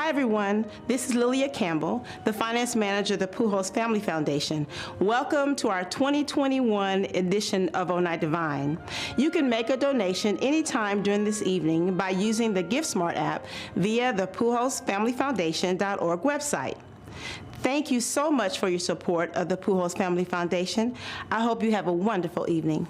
Hi everyone, this is Lilia Campbell, the Finance Manager of the Pujols Family Foundation. Welcome to our 2021 edition of Oh Night Divine. You can make a donation anytime during this evening by using the GiftSmart app via the PujolsFamilyFoundation.org website. Thank you so much for your support of the Pujols Family Foundation. I hope you have a wonderful evening.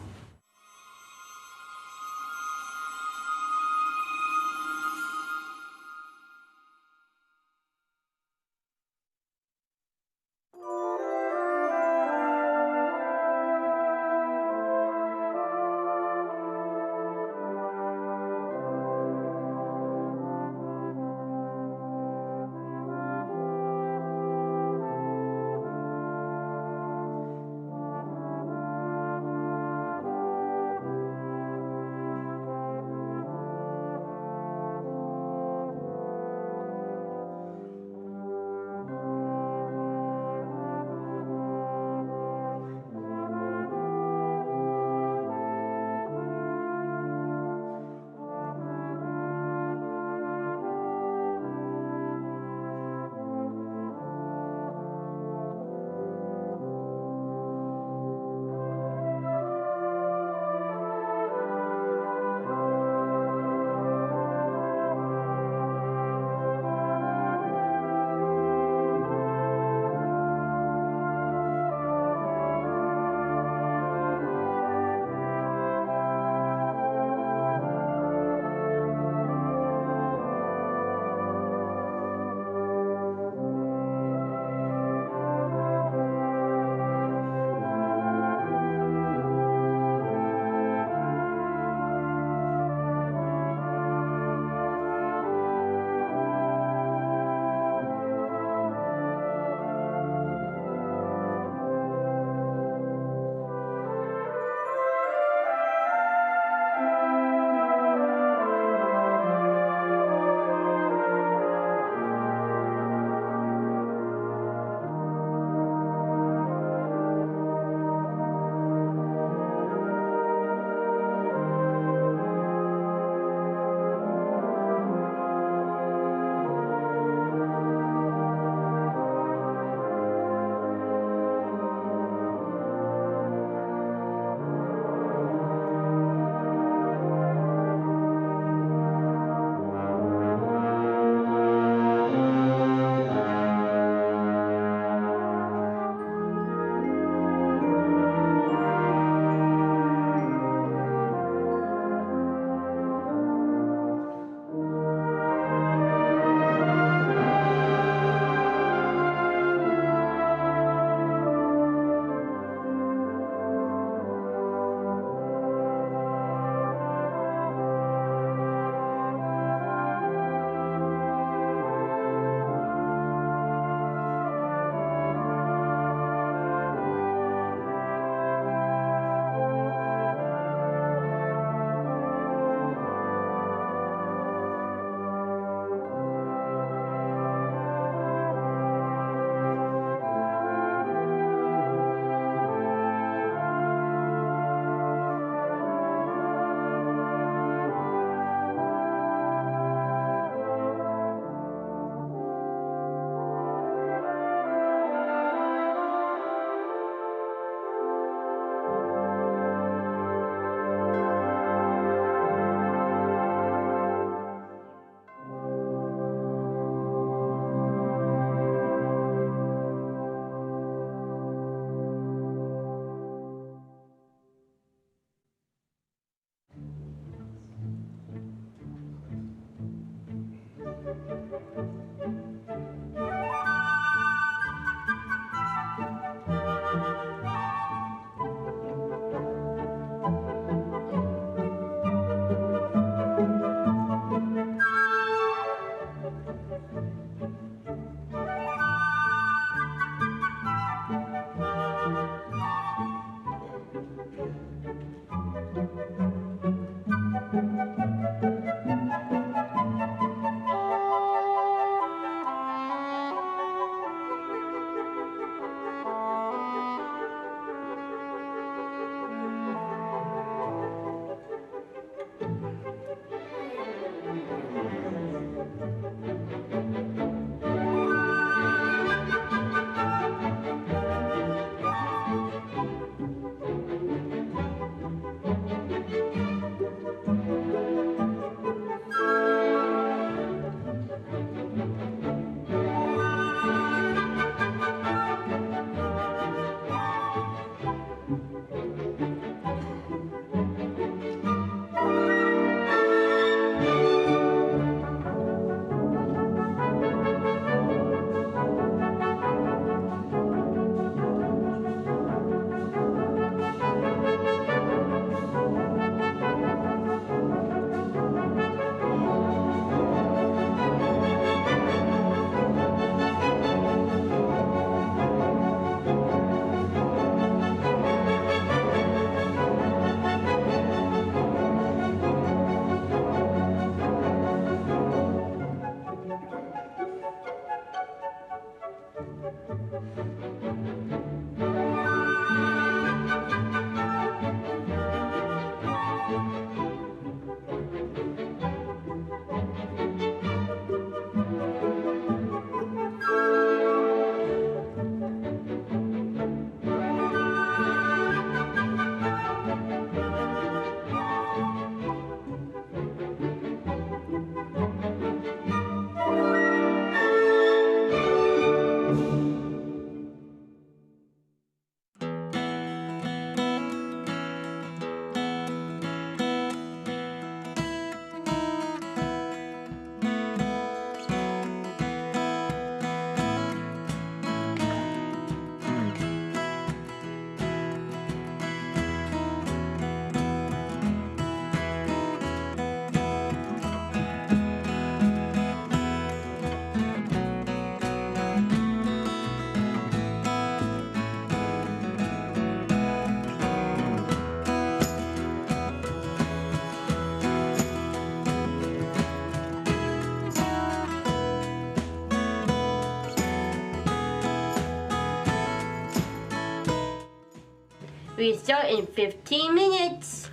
We start in 15 minutes.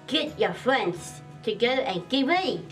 Get your friends together and get ready.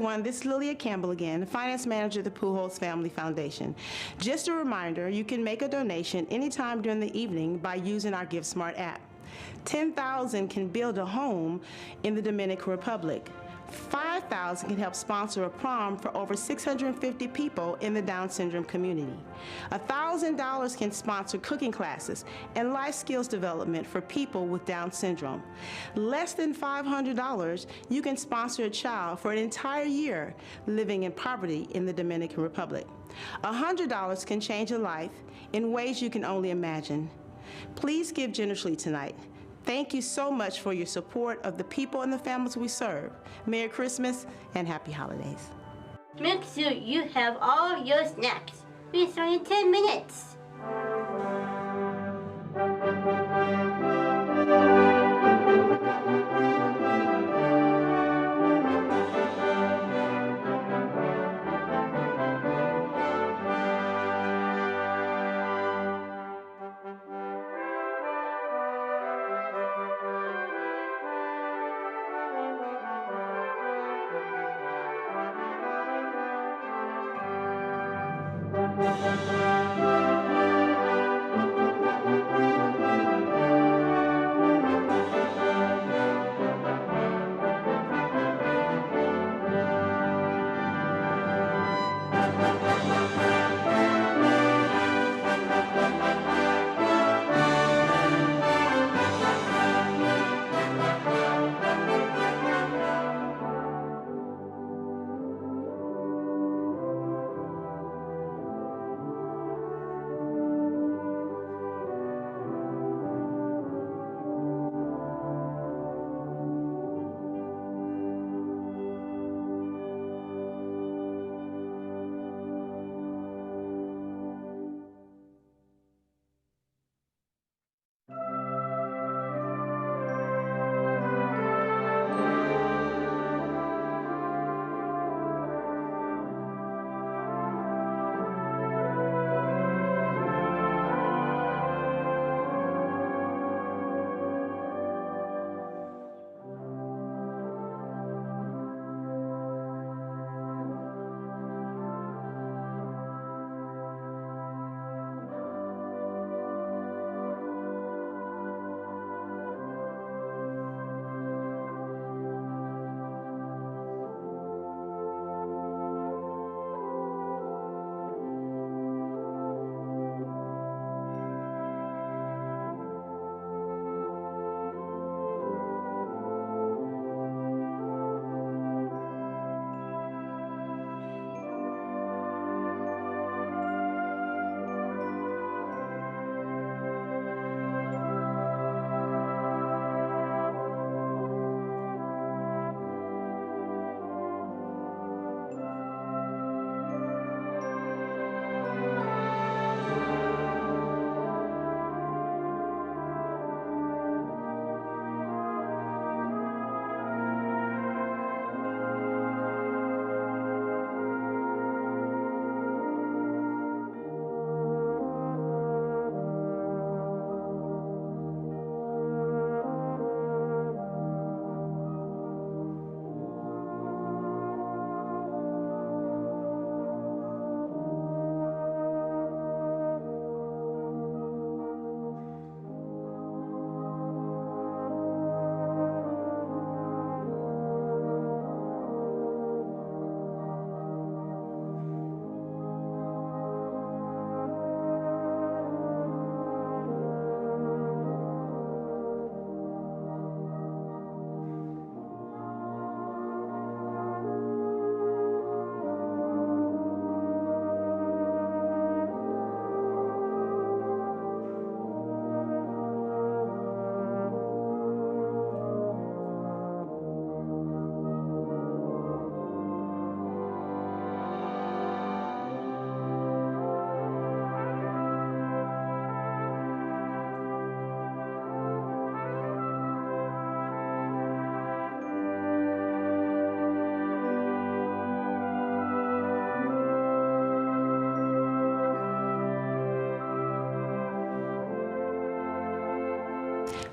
everyone, this is Lilia Campbell again, Finance Manager of the Pujols Family Foundation. Just a reminder, you can make a donation anytime during the evening by using our GiveSmart app. 10,000 can build a home in the Dominican Republic. 5,000 can help sponsor a prom for over 650 people in the Down syndrome community. $1,000 can sponsor cooking classes and life skills development for people with Down syndrome. Less than $500, you can sponsor a child for an entire year living in poverty in the Dominican Republic. $100 can change a life in ways you can only imagine. Please give generously tonight. Thank you so much for your support of the people and the families we serve. Merry Christmas and Happy Holidays. Make sure you have all your snacks. We start in 10 minutes.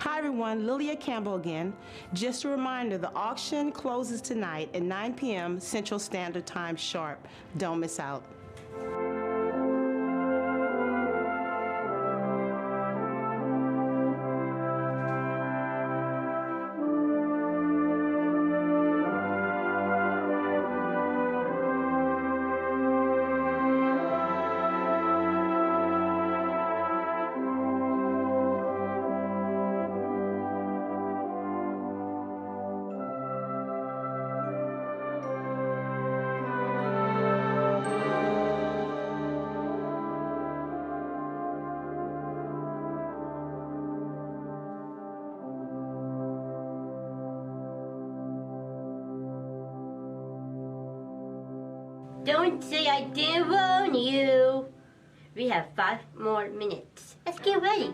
Hi everyone, Lilia Campbell again. Just a reminder, the auction closes tonight at 9 p.m. Central Standard Time sharp. Don't miss out. Don't say I didn't warn you. We have 5 more minutes. Let's get ready.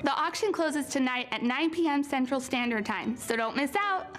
The auction closes tonight at 9 p.m. Central Standard Time, so don't miss out.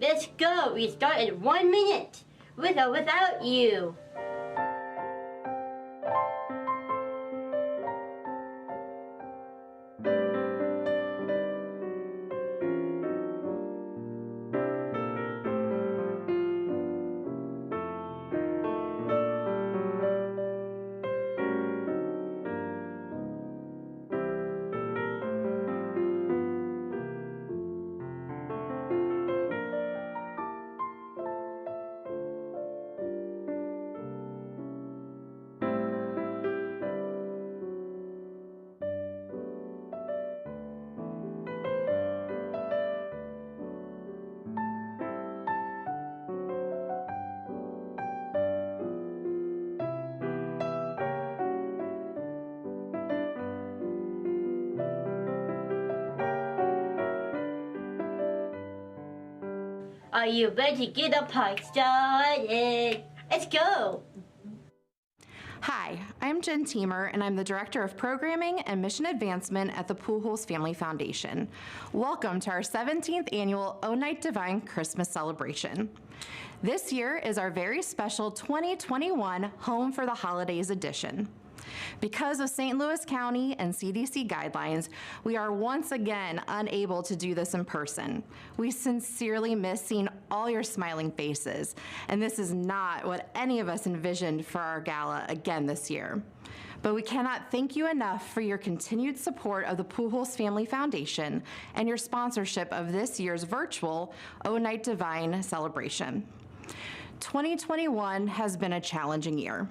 Let's go. We start in 1 minute. With or without you. Are you ready to get the party started? Let's go! Hi, I'm Jen Teemer, and I'm the Director of Programming and Mission Advancement at the Pujols Family Foundation. Welcome to our 17th annual O Night Divine Christmas celebration. This year is our very special 2021 Home for the Holidays edition. Because of St. Louis County and CDC guidelines, we are once again unable to do this in person. We sincerely miss seeing all your smiling faces, and this is not what any of us envisioned for our gala again this year. But we cannot thank you enough for your continued support of the Pujols Family Foundation and your sponsorship of this year's virtual O Night Divine celebration. 2021 has been a challenging year.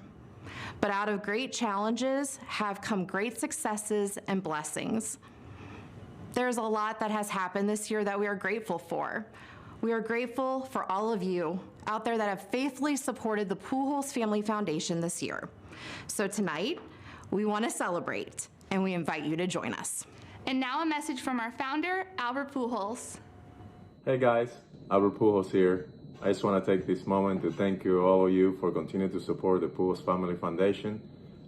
But out of great challenges have come great successes and blessings. There's a lot that has happened this year that we are grateful for. We are grateful for all of you out there that have faithfully supported the Pujols Family Foundation this year. So tonight, we want to celebrate, and we invite you to join us. And now a message from our founder, Albert Pujols. Hey guys, Albert Pujols here. I just want to take this moment to thank you, all of you, for continuing to support the Pujols Family Foundation.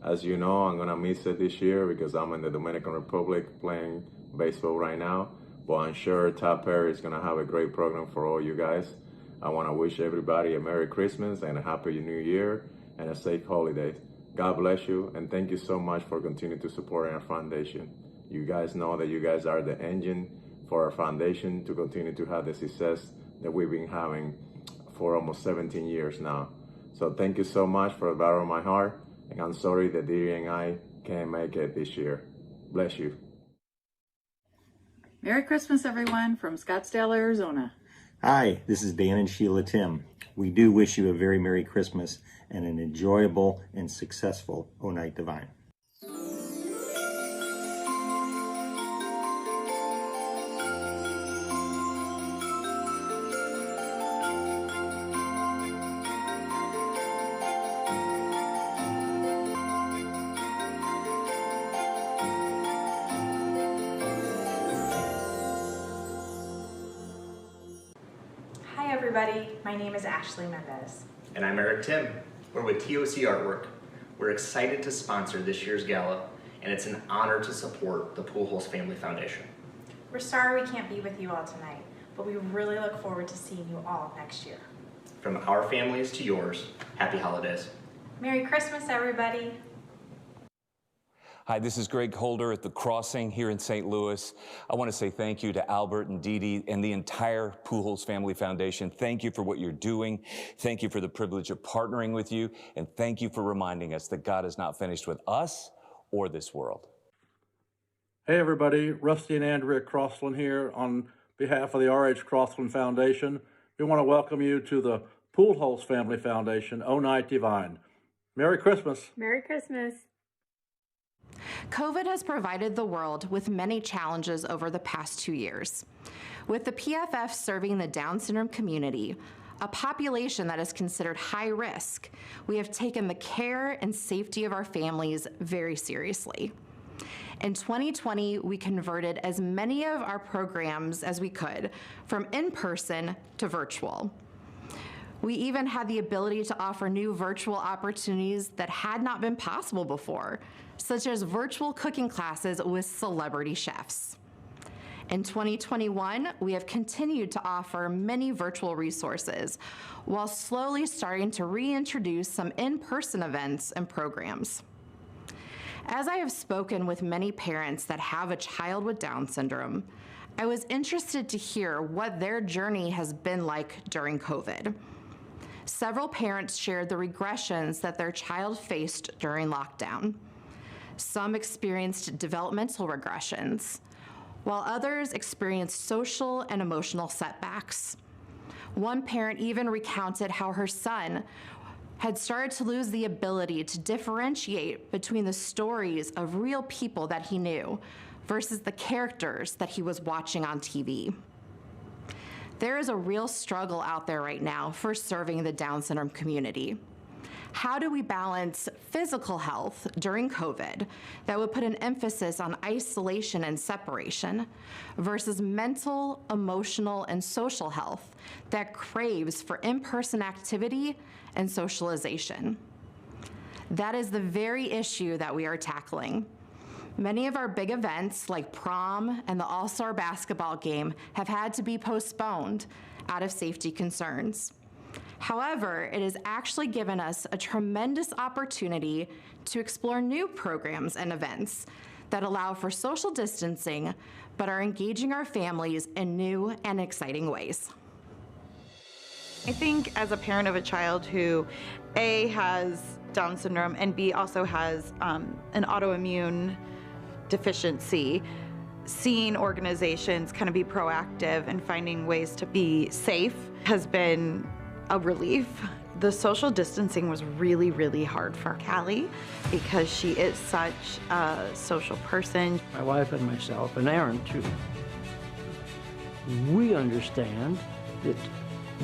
As you know, I'm going to miss it this year because I'm in the Dominican Republic playing baseball right now. But I'm sure Todd Perry is going to have a great program for all you guys. I want to wish everybody a Merry Christmas and a Happy New Year and a safe holidays. God bless you, and thank you so much for continuing to support our foundation. You guys know that you guys are the engine for our foundation to continue to have the success that we've been having for almost 17 years now. So thank you so much for the bottom of my heart, and I'm sorry that Didi and I can't make it this year. Bless you. Merry Christmas, everyone, from Scottsdale, Arizona. Hi, this is Dan and Sheila Tim. We do wish you a very Merry Christmas and an enjoyable and successful O Night Divine. Hi everybody, my name is Ashley Mendez. And I'm Eric Tim. We're with TOC Artwork. We're excited to sponsor this year's gala, and it's an honor to support the Pujols Family Foundation. We're sorry we can't be with you all tonight, but we really look forward to seeing you all next year. From our families to yours, happy holidays. Merry Christmas everybody. Hi, this is Greg Holder at The Crossing here in St. Louis. I want to say thank you to Albert and Didi and the entire Pujols Family Foundation. Thank you for what you're doing. Thank you for the privilege of partnering with you. And thank you for reminding us that God is not finished with us or this world. Hey everybody, Rusty and Andrea Crossland here on behalf of the R.H. Crossland Foundation. We want to welcome you to the Pujols Family Foundation O Night Divine. Merry Christmas. Merry Christmas. COVID has provided the world with many challenges over the past 2 years. With the PFF serving the Down syndrome community, a population that is considered high risk, we have taken the care and safety of our families very seriously. In 2020, we converted as many of our programs as we could from in-person to virtual. We even had the ability to offer new virtual opportunities that had not been possible before, such as virtual cooking classes with celebrity chefs. In 2021, we have continued to offer many virtual resources while slowly starting to reintroduce some in-person events and programs. As I have spoken with many parents that have a child with Down syndrome, I was interested to hear what their journey has been like during COVID. Several parents shared the regressions that their child faced during lockdown. Some experienced developmental regressions, while others experienced social and emotional setbacks. One parent even recounted how her son had started to lose the ability to differentiate between the stories of real people that he knew versus the characters that he was watching on TV. There is a real struggle out there right now for serving the Down syndrome community. How do we balance physical health during COVID that would put an emphasis on isolation and separation versus mental, emotional, and social health that craves for in-person activity and socialization? That is the very issue that we are tackling. Many of our big events like prom and the All-Star basketball game have had to be postponed out of safety concerns. However, it has actually given us a tremendous opportunity to explore new programs and events that allow for social distancing, but are engaging our families in new and exciting ways. I think as a parent of a child who A, has Down syndrome and B, also has an autoimmune deficiency, seeing organizations kind of be proactive and finding ways to be safe has been a relief. The social distancing was really, really hard for Callie because she is such a social person. My wife and myself, and Aaron too, we understand that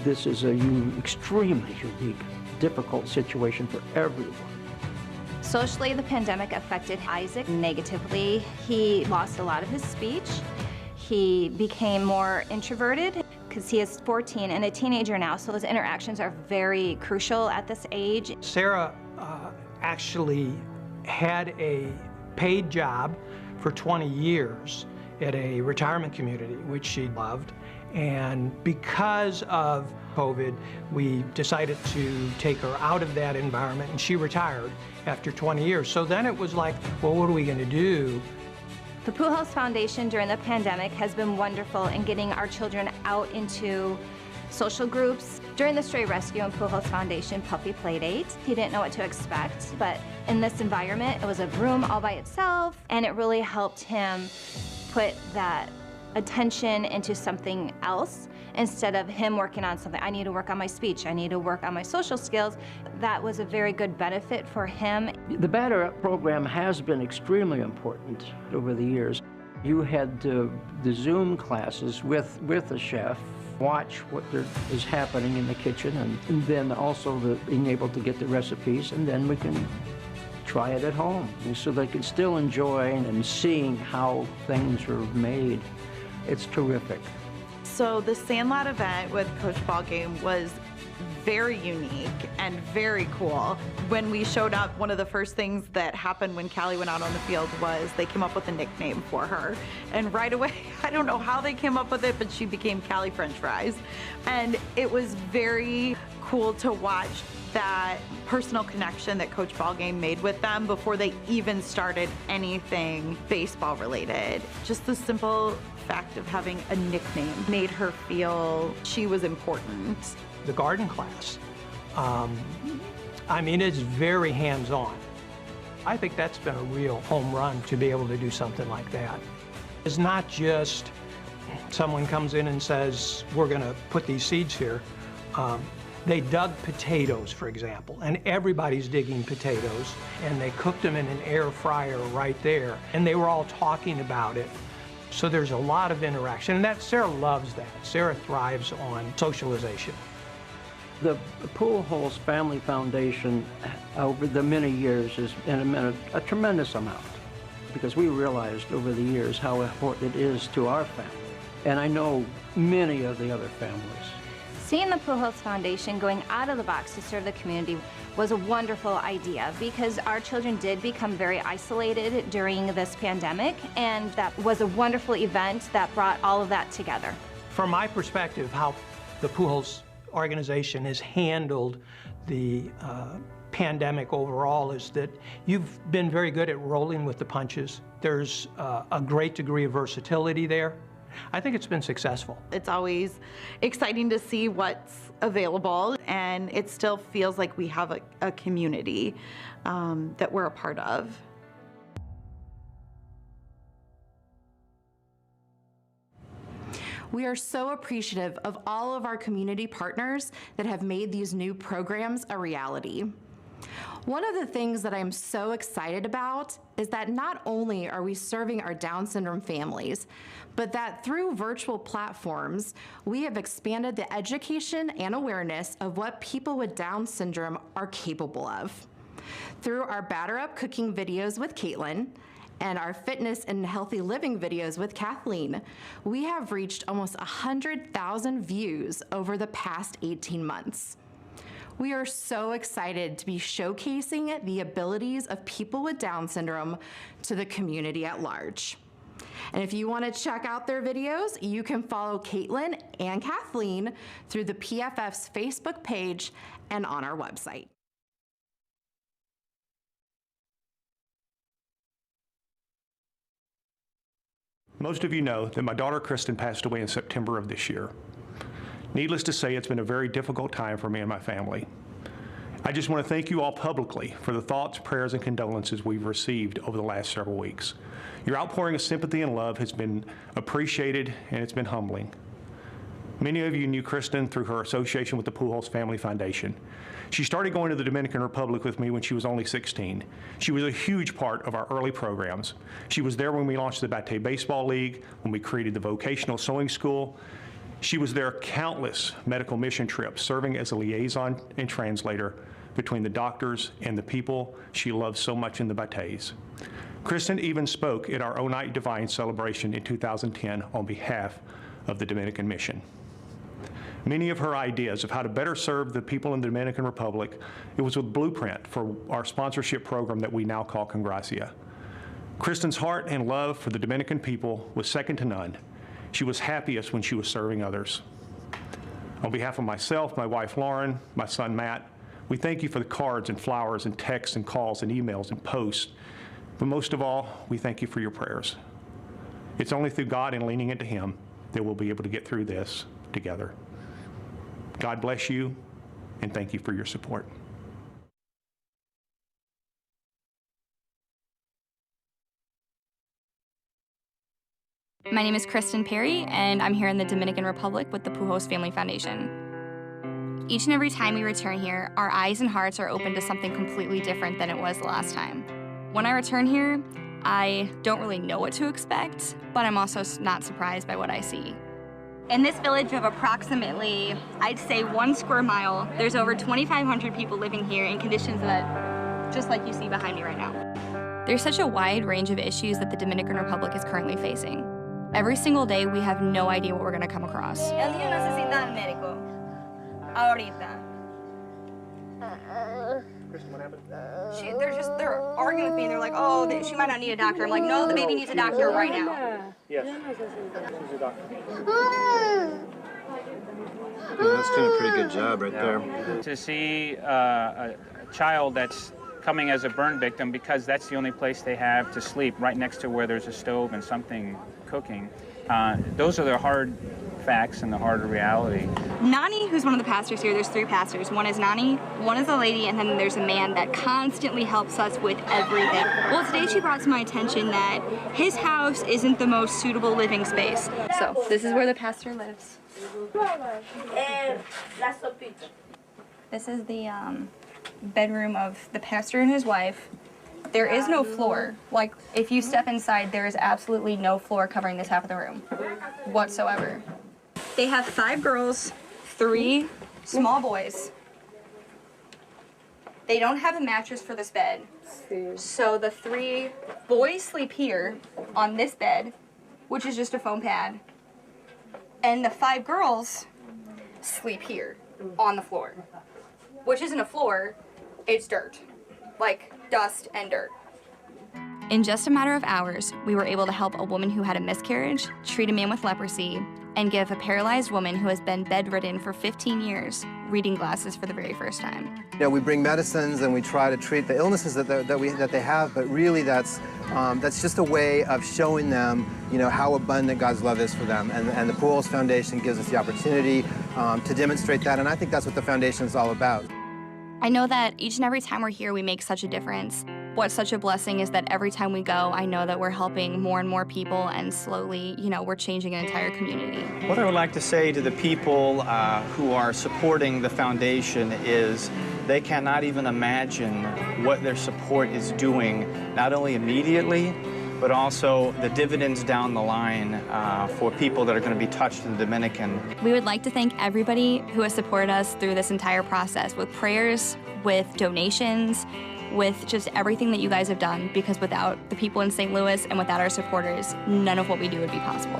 this is a extremely unique, difficult situation for everyone. Socially, the pandemic affected Isaac negatively. He lost a lot of his speech. He became more introverted because he is 14 and a teenager now, so those interactions are very crucial at this age. Sarah actually had a paid job for 20 years at a retirement community, which she loved. And because of COVID, we decided to take her out of that environment, and she retired after 20 years. So then it was like, well, what are we going to do? The Pujols Foundation during the pandemic has been wonderful in getting our children out into social groups. During the Stray Rescue and Pujols Foundation Puppy Playdate, he didn't know what to expect, but in this environment, it was a room all by itself, and it really helped him put that attention into something else instead of him working on something. I need to work on my speech. I need to work on my social skills. That was a very good benefit for him. The Batter Up program has been extremely important over the years. You had the Zoom classes with a chef, watch what is happening in the kitchen, and then also being able to get the recipes, and then we can try it at home. And so they can still enjoy and seeing how things are made. It's terrific. So the Sandlot event with Coach Ballgame was very unique and very cool. When we showed up, one of the first things that happened when Callie went out on the field was they came up with a nickname for her. And right away, I don't know how they came up with it, but she became Callie French Fries. And it was very cool to watch that personal connection that Coach Ballgame made with them before they even started anything baseball related. Just the simple fact of having a nickname made her feel she was important. The garden class, I mean, it's very hands-on. I think that's been a real home run to be able to do something like that. It's not just someone comes in and says, we're gonna put these seeds here. They dug potatoes, for example, and everybody's digging potatoes, and they cooked them in an air fryer right there, and they were all talking about it. So there's a lot of interaction, and Sarah loves that. Sarah thrives on socialization. The Pujols Family Foundation over the many years has been a tremendous amount, because we realized over the years how important it is to our family, and I know many of the other families. Seeing the Pujols Foundation going out of the box to serve the community was a wonderful idea because our children did become very isolated during this pandemic, and that was a wonderful event that brought all of that together. From my perspective, how the Pujols organization has handled the pandemic overall is that you've been very good at rolling with the punches. There's a great degree of versatility there. I think it's been successful. It's always exciting to see what's available, and it still feels like we have a community that we're a part of. We are so appreciative of all of our community partners that have made these new programs a reality. One of the things that I'm so excited about is that not only are we serving our Down syndrome families, but that through virtual platforms, we have expanded the education and awareness of what people with Down syndrome are capable of. Through our Batter Up cooking videos with Caitlin and our fitness and healthy living videos with Kathleen, we have reached almost 100,000 views over the past 18 months. We are so excited to be showcasing the abilities of people with Down syndrome to the community at large. And if you want to check out their videos, you can follow Caitlin and Kathleen through the PFF's Facebook page and on our website. Most of you know that my daughter Kristen passed away in September of this year. Needless to say, it's been a very difficult time for me and my family. I just want to thank you all publicly for the thoughts, prayers, and condolences we've received over the last several weeks. Your outpouring of sympathy and love has been appreciated, and it's been humbling. Many of you knew Kristen through her association with the Pujols Family Foundation. She started going to the Dominican Republic with me when she was only 16. She was a huge part of our early programs. She was there when we launched the Bate Baseball League, when we created the vocational sewing school. She was there countless medical mission trips, serving as a liaison and translator between the doctors and the people she loved so much in the Bates. Kristen even spoke at our O Night Divine celebration in 2010 on behalf of the Dominican Mission. Many of her ideas of how to better serve the people in the Dominican Republic, it was a blueprint for our sponsorship program that we now call Congracia. Kristen's heart and love for the Dominican people was second to none. She was happiest when she was serving others. On behalf of myself, my wife Lauren, my son Matt, we thank you for the cards and flowers and texts and calls and emails and posts. But most of all, we thank you for your prayers. It's only through God and leaning into Him that we'll be able to get through this together. God bless you, and thank you for your support. My name is Kristen Perry, and I'm here in the Dominican Republic with the Pujols Family Foundation. Each and every time we return here, our eyes and hearts are open to something completely different than it was the last time. When I return here, I don't really know what to expect, but I'm also not surprised by what I see. In this village of approximately, I'd say 1 square mile, there's over 2,500 people living here in conditions that, just like you see behind me right now. There's such a wide range of issues that the Dominican Republic is currently facing. Every single day, we have no idea what we're going to come across. El niño necesita al médico. Ahorita. Kristen, what happened? They're arguing with me, and they're like, oh, she might not need a doctor. I'm like, no, the baby needs a doctor right now. Yes. Who's your doctor? That's doing a pretty good job right there. To see a child that's coming as a burn victim because that's the only place they have to sleep, right next to where there's a stove and something cooking. Those are the hard facts and the harder reality. Nani, who's one of the pastors here, there's 3 pastors. One is Nani, one is a lady, and then there's a man that constantly helps us with everything. Well, today she brought to my attention that his house isn't the most suitable living space. So this is where the pastor lives. This is the bedroom of the pastor and his wife. There is no floor. Like, if you step inside, there is absolutely no floor covering this half of the room whatsoever. They have 5 girls, 3 small boys. They don't have a mattress for this bed. So the 3 boys sleep here on this bed, which is just a foam pad. And the 5 girls sleep here on the floor, which isn't a floor, it's dirt. Like dust and dirt. In just a matter of hours, we were able to help a woman who had a miscarriage, treat a man with leprosy, and give a paralyzed woman who has been bedridden for 15 years reading glasses for the very first time. You know, we bring medicines and we try to treat the illnesses that they have, but really that's just a way of showing them, you know, how abundant God's love is for them. And the Pujols Foundation gives us the opportunity to demonstrate that, and I think that's what the foundation is all about. I know that each and every time we're here, we make such a difference. What's such a blessing is that every time we go, I know that we're helping more and more people, and slowly, you know, we're changing an entire community. What I would like to say to the people who are supporting the foundation is they cannot even imagine what their support is doing, not only immediately, but also the dividends down the line for people that are going to be touched in the Dominican. We would like to thank everybody who has supported us through this entire process with prayers, with donations, with just everything that you guys have done, because without the people in St. Louis and without our supporters, none of what we do would be possible.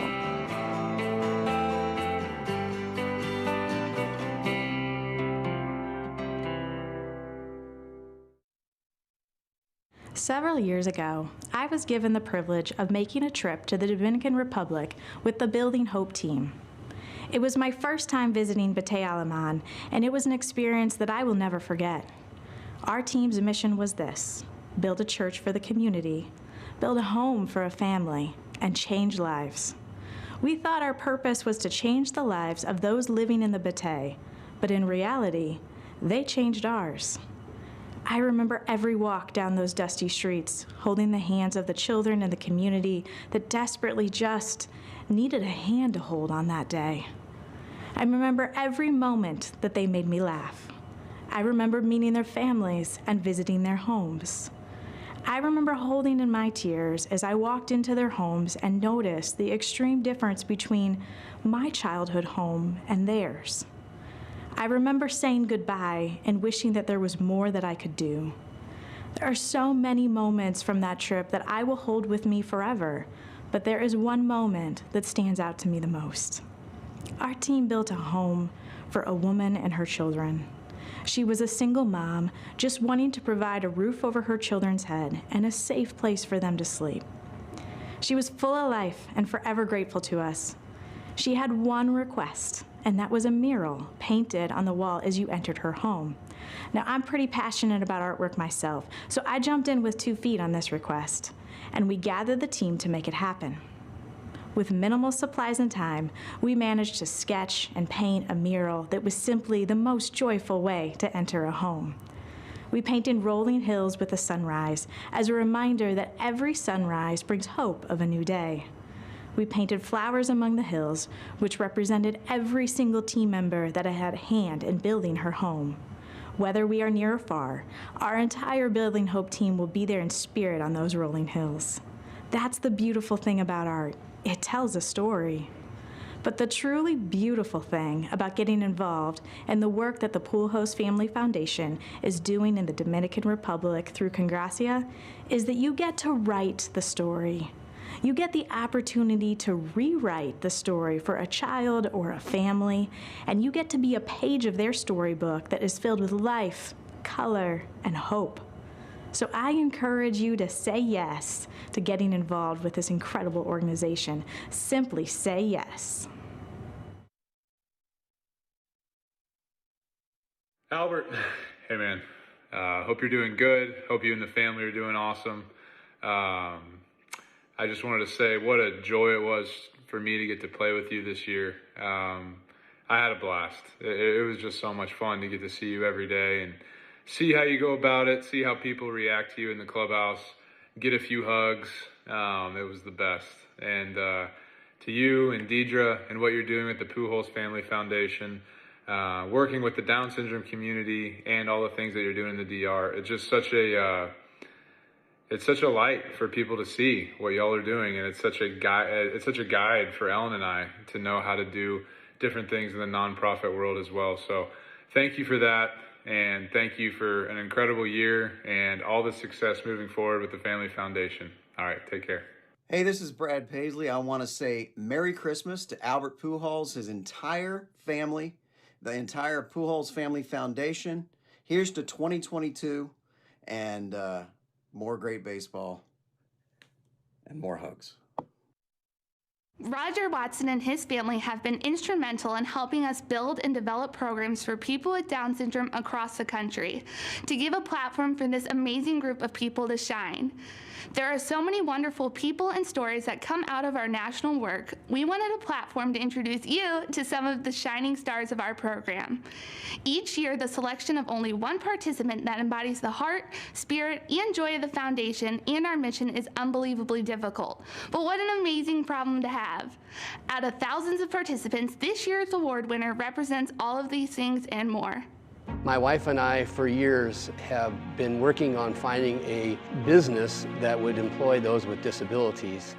Several years ago, I was given the privilege of making a trip to the Dominican Republic with the Building Hope team. It was my first time visiting Batey Alaman, and it was an experience that I will never forget. Our team's mission was this: build a church for the community, build a home for a family, and change lives. We thought our purpose was to change the lives of those living in the Batey, but in reality, they changed ours. I remember every walk down those dusty streets, holding the hands of the children in the community that desperately just needed a hand to hold on that day. I remember every moment that they made me laugh. I remember meeting their families and visiting their homes. I remember holding in my tears as I walked into their homes and noticed the extreme difference between my childhood home and theirs. I remember saying goodbye and wishing that there was more that I could do. There are so many moments from that trip that I will hold with me forever, but there is one moment that stands out to me the most. Our team built a home for a woman and her children. She was a single mom, just wanting to provide a roof over her children's head and a safe place for them to sleep. She was full of life and forever grateful to us. She had one request, and that was a mural painted on the wall as you entered her home. Now, I'm pretty passionate about artwork myself, so I jumped in with 2 feet on this request, and we gathered the team to make it happen. With minimal supplies and time, we managed to sketch and paint a mural that was simply the most joyful way to enter a home. We painted rolling hills with a sunrise as a reminder that every sunrise brings hope of a new day. We painted flowers among the hills, which represented every single team member that had a hand in building her home. Whether we are near or far, our entire Building Hope team will be there in spirit on those rolling hills. That's the beautiful thing about art. It tells a story. But the truly beautiful thing about getting involved in the work that the Pujols Family Foundation is doing in the Dominican Republic through Congracia is that you get to write the story. You get the opportunity to rewrite the story for a child or a family, and you get to be a page of their storybook that is filled with life, color, and hope. So I encourage you to say yes to getting involved with this incredible organization. Simply say yes. Albert, hey man, hope you're doing good. Hope you and the family are doing awesome. I just wanted to say what a joy it was for me to get to play with you this year. I had a blast. It was just so much fun to get to see you every day and see how you go about it, see how people react to you in the clubhouse, get a few hugs. It was the best. And to you and Deidre and what you're doing with the Pujols Family Foundation, working with the Down syndrome community and all the things that you're doing in the DR, it's just such a it's such a light for people to see what y'all are doing, and it's such a guide for Ellen and I to know how to do different things in the nonprofit world as well. So thank you for that, and thank you for an incredible year and all the success moving forward with the Family Foundation. All right, take care. Hey, this is Brad Paisley. I want to say Merry Christmas to Albert Pujols, his entire family, the entire Pujols Family Foundation. Here's to 2022 and more great baseball and more hugs. Roger Watson and his family have been instrumental in helping us build and develop programs for people with Down syndrome across the country to give a platform for this amazing group of people to shine. There are so many wonderful people and stories that come out of our national work. We wanted a platform to introduce you to some of the shining stars of our program. Each year, the selection of only one participant that embodies the heart, spirit, and joy of the foundation and our mission is unbelievably difficult. But what an amazing problem to have. Out of thousands of participants, this year's award winner represents all of these things and more. My wife and I, for years, have been working on finding a business that would employ those with disabilities.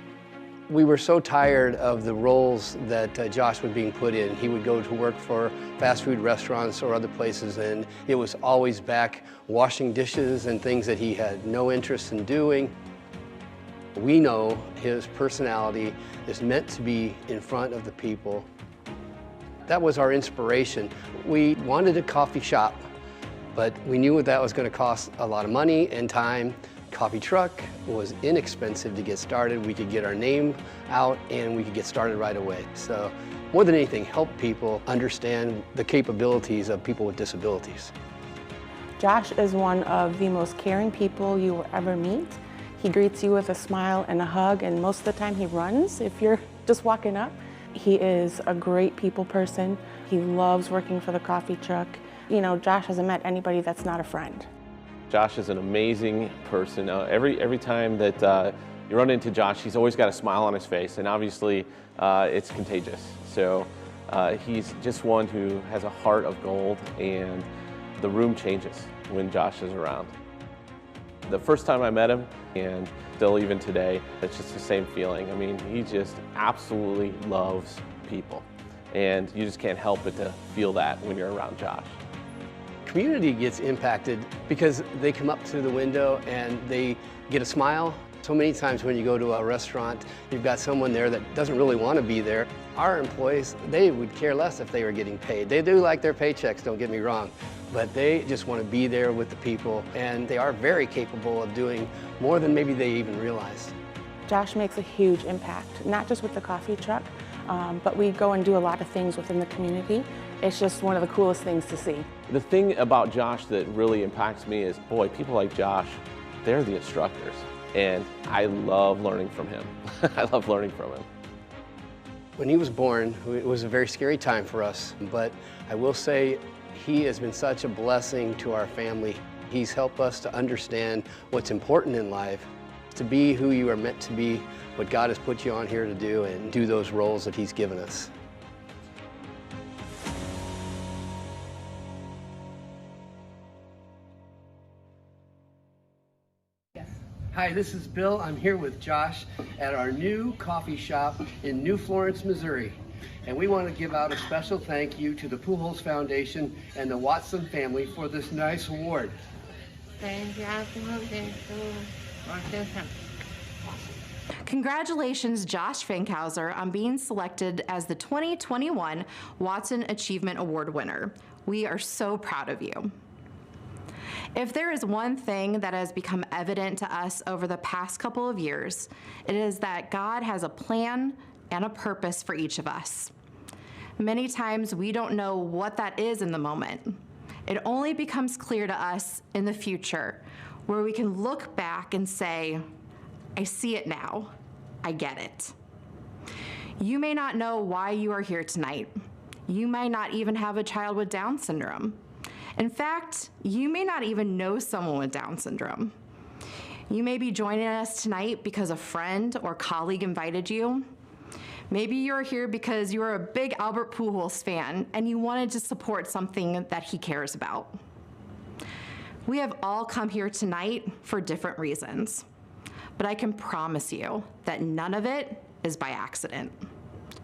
We were so tired of the roles that Josh was being put in. He would go to work for fast food restaurants or other places, and it was always back washing dishes and things that he had no interest in doing. We know his personality is meant to be in front of the people. That was our inspiration. We wanted a coffee shop, but we knew that was going to cost a lot of money and time. Coffee truck was inexpensive to get started. We could get our name out and we could get started right away. So more than anything, help people understand the capabilities of people with disabilities. Josh is one of the most caring people you will ever meet. He greets you with a smile and a hug, and most of the time he runs if you're just walking up. He is a great people person. He loves working for the coffee truck. You know, Josh hasn't met anybody that's not a friend. Josh is an amazing person. Every time that you run into Josh, he's always got a smile on his face, and obviously it's contagious. So he's just one who has a heart of gold, and the room changes when Josh is around. The first time I met him, and still even today, it's just the same feeling. I mean, he just absolutely loves people, and you just can't help but to feel that when you're around Josh. Community gets impacted because they come up to the window and they get a smile. So many times when you go to a restaurant, you've got someone there that doesn't really want to be there. Our employees, they would care less if they were getting paid. They do like their paychecks, don't get me wrong, but they just want to be there with the people, and they are very capable of doing more than maybe they even realize. Josh makes a huge impact, not just with the coffee truck, but we go and do a lot of things within the community. It's just one of the coolest things to see. The thing about Josh that really impacts me is, boy, people like Josh, they're the instructors. And I love learning from him. I love learning from him. When he was born, it was a very scary time for us, but I will say he has been such a blessing to our family. He's helped us to understand what's important in life, to be who you are meant to be, what God has put you on here to do, and do those roles that He's given us. Hi, this is Bill. I'm here with Josh at our new coffee shop in New Florence, Missouri. And we want to give out a special thank you to the Pujols Foundation and the Watson family for this nice award. Congratulations, Josh Fankhauser, on being selected as the 2021 Watson Achievement Award winner. We are so proud of you. If there is one thing that has become evident to us over the past couple of years, it is that God has a plan and a purpose for each of us. Many times we don't know what that is in the moment. It only becomes clear to us in the future, where we can look back and say, I see it now, I get it. You may not know why you are here tonight. You might not even have a child with Down syndrome. In fact, you may not even know someone with Down syndrome. You may be joining us tonight because a friend or colleague invited you. Maybe you're here because you're a big Albert Pujols fan and you wanted to support something that he cares about. We have all come here tonight for different reasons, but I can promise you that none of it is by accident.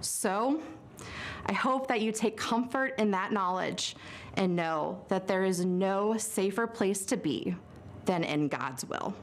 So, I hope that you take comfort in that knowledge and know that there is no safer place to be than in God's will.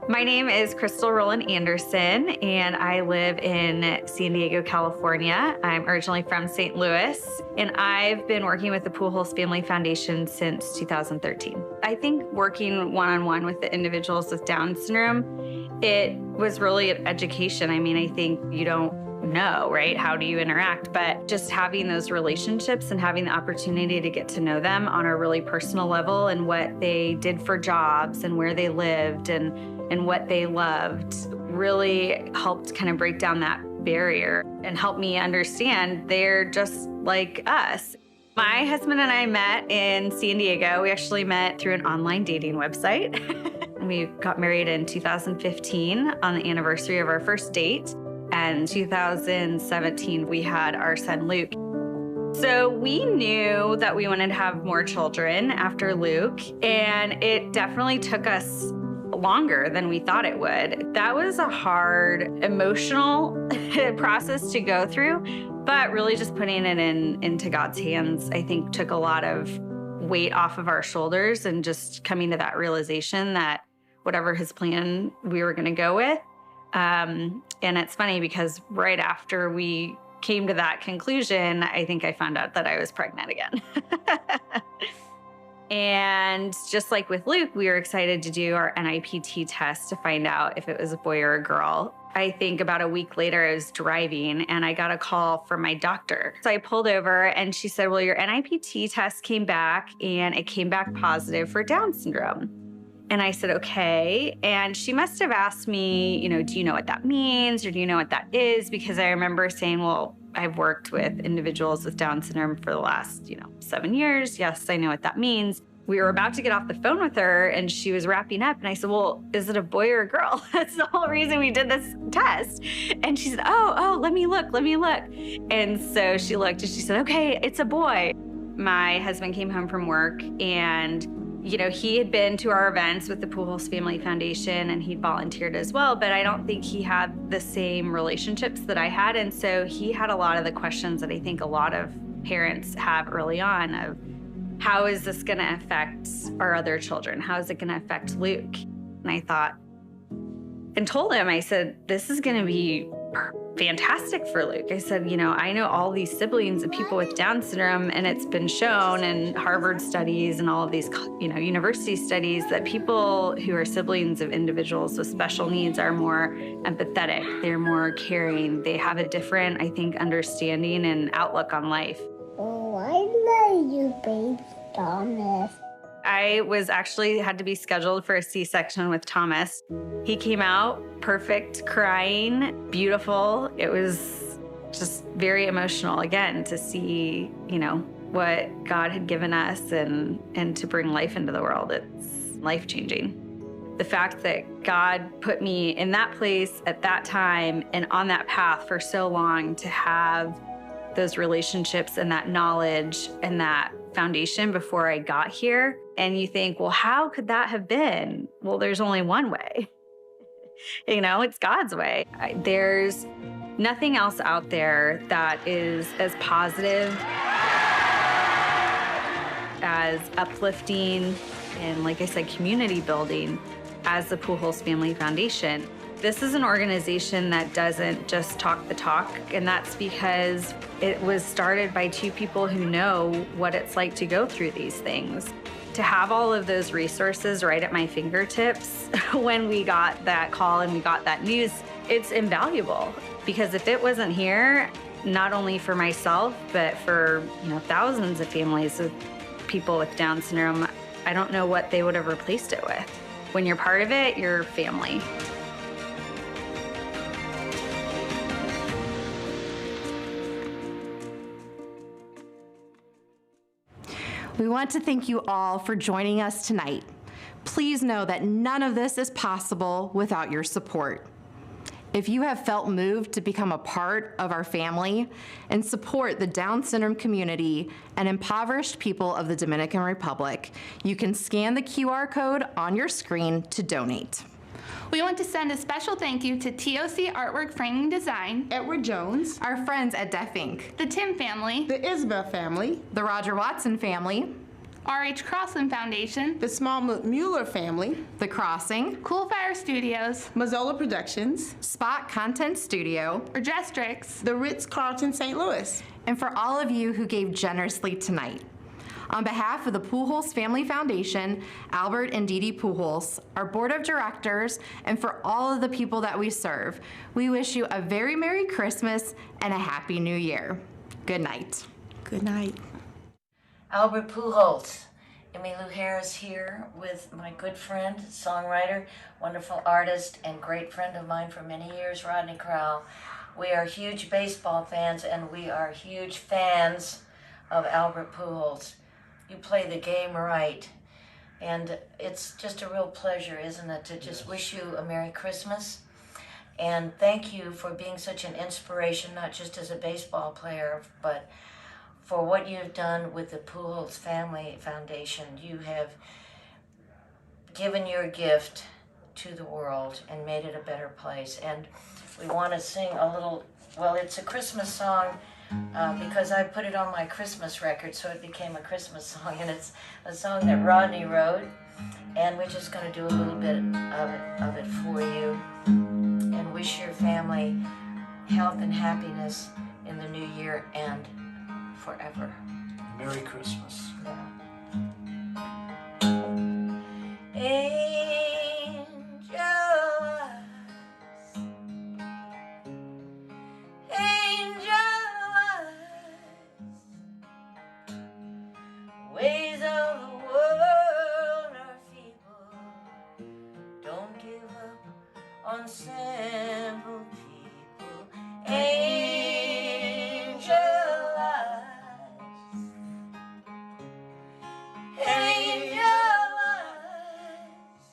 My name is Crystal Rowland Anderson, and I live in San Diego, California. I'm originally from St. Louis, and I've been working with the Pujols Family Foundation since 2013. I think working one-on-one with the individuals with Down syndrome, it was really an education. I mean, I think you don't know, right? How do you interact? But just having those relationships and having the opportunity to get to know them on a really personal level and what they did for jobs and where they lived and what they loved really helped kind of break down that barrier and help me understand they're just like us. My husband and I met in San Diego. We actually met through an online dating website. We got married in 2015 on the anniversary of our first date. And in 2017, we had our son, Luke. So we knew that we wanted to have more children after Luke, and it definitely took us longer than we thought it would. That was a hard emotional process to go through, but really just putting it into God's hands, I think, took a lot of weight off of our shoulders and just coming to that realization that whatever his plan, we were going to go with. And it's funny because right after we came to that conclusion, I think I found out that I was pregnant again. And just like with Luke, we were excited to do our NIPT test to find out if it was a boy or a girl. I think about a week later, I was driving and I got a call from my doctor. So I pulled over and she said, well, your NIPT test came back and it came back positive for Down syndrome. And I said, okay. And she must have asked me, you know, do you know what that means? Or do you know what that is? Because I remember saying, well, I've worked with individuals with Down syndrome for the last, 7 years. Yes, I know what that means. We were about to get off the phone with her and she was wrapping up. And I said, well, is it a boy or a girl? That's the whole reason we did this test. And she said, oh, let me look. And so she looked and she said, okay, it's a boy. My husband came home from work and he had been to our events with the Pujols Family Foundation and he'd volunteered as well, but I don't think he had the same relationships that I had. And so he had a lot of the questions that I think a lot of parents have early on of, how is this gonna affect our other children? How is it gonna affect Luke? And I thought, and told him, I said, this is gonna be fantastic for Luke. I said, I know all these siblings of people with Down syndrome, and it's been shown in Harvard studies and all of these, university studies that people who are siblings of individuals with special needs are more empathetic, they're more caring, they have a different, I think, understanding and outlook on life. Oh, I love you, baby Thomas. I had to be scheduled for a C-section with Thomas. He came out perfect, crying, beautiful. It was just very emotional again to see, what God had given us and to bring life into the world. It's life-changing. The fact that God put me in that place at that time and on that path for so long to have those relationships and that knowledge and that foundation before I got here. And you think, well, how could that have been? Well, there's only one way. It's God's way. There's nothing else out there that is as positive, as uplifting, and like I said, community building as the Pujols Family Foundation. This is an organization that doesn't just talk the talk, and that's because it was started by two people who know what it's like to go through these things. To have all of those resources right at my fingertips when we got that call and we got that news, it's invaluable. Because if it wasn't here, not only for myself, but for thousands of families of people with Down syndrome, I don't know what they would have replaced it with. When you're part of it, you're family. We want to thank you all for joining us tonight. Please know that none of this is possible without your support. If you have felt moved to become a part of our family and support the Down syndrome community and impoverished people of the Dominican Republic, you can scan the QR code on your screen to donate. We want to send a special thank you to TOC Artwork Framing Design, Edward Jones, our friends at Deaf Inc., the Tim family, the Isabel family, the Roger Watson family, RH Crossland Foundation, the Small Mueller family, The Crossing, Cool Fire Studios, Mazzola Productions, Spot Content Studio, Regestrix, the Ritz-Carlton St. Louis, and for all of you who gave generously tonight. On behalf of the Pujols Family Foundation, Albert and Dee Dee Pujols, our board of directors, and for all of the people that we serve, we wish you a very Merry Christmas and a Happy New Year. Good night. Good night. Albert Pujols, Emmylou Harris here with my good friend, songwriter, wonderful artist, and great friend of mine for many years, Rodney Crowell. We are huge baseball fans, and we are huge fans of Albert Pujols. You play the game right, and it's just a real pleasure, isn't it, to just wish you a Merry Christmas, and thank you for being such an inspiration, not just as a baseball player, but for what you have done with the Pujols Family Foundation. You have given your gift to the world and made it a better place. And we want to sing a little, well, it's a Christmas song because I put it on my Christmas record, so it became a Christmas song, and it's a song that Rodney wrote, and we're just going to do a little bit of it for you and wish your family health and happiness in the new year and forever. Merry Christmas. Angel eyes, angel eyes, ways of the world are feeble. Don't give up on simple people. Angel eyes, angel eyes,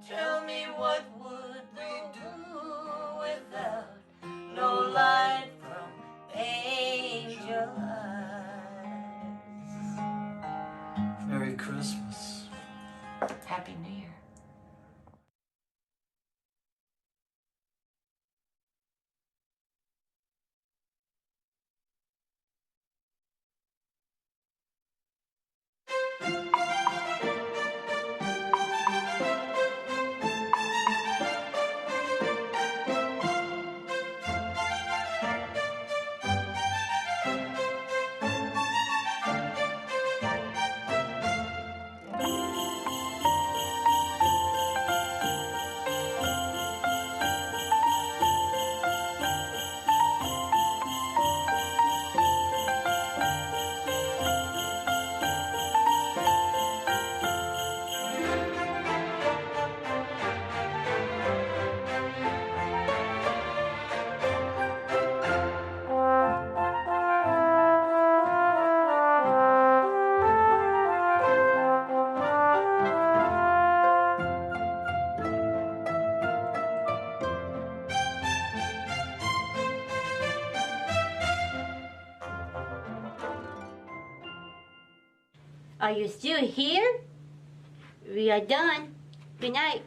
tell me what would they do without no light from angel eyes. Merry Christmas. Happy New Year. Are you still here? We are done. Good night.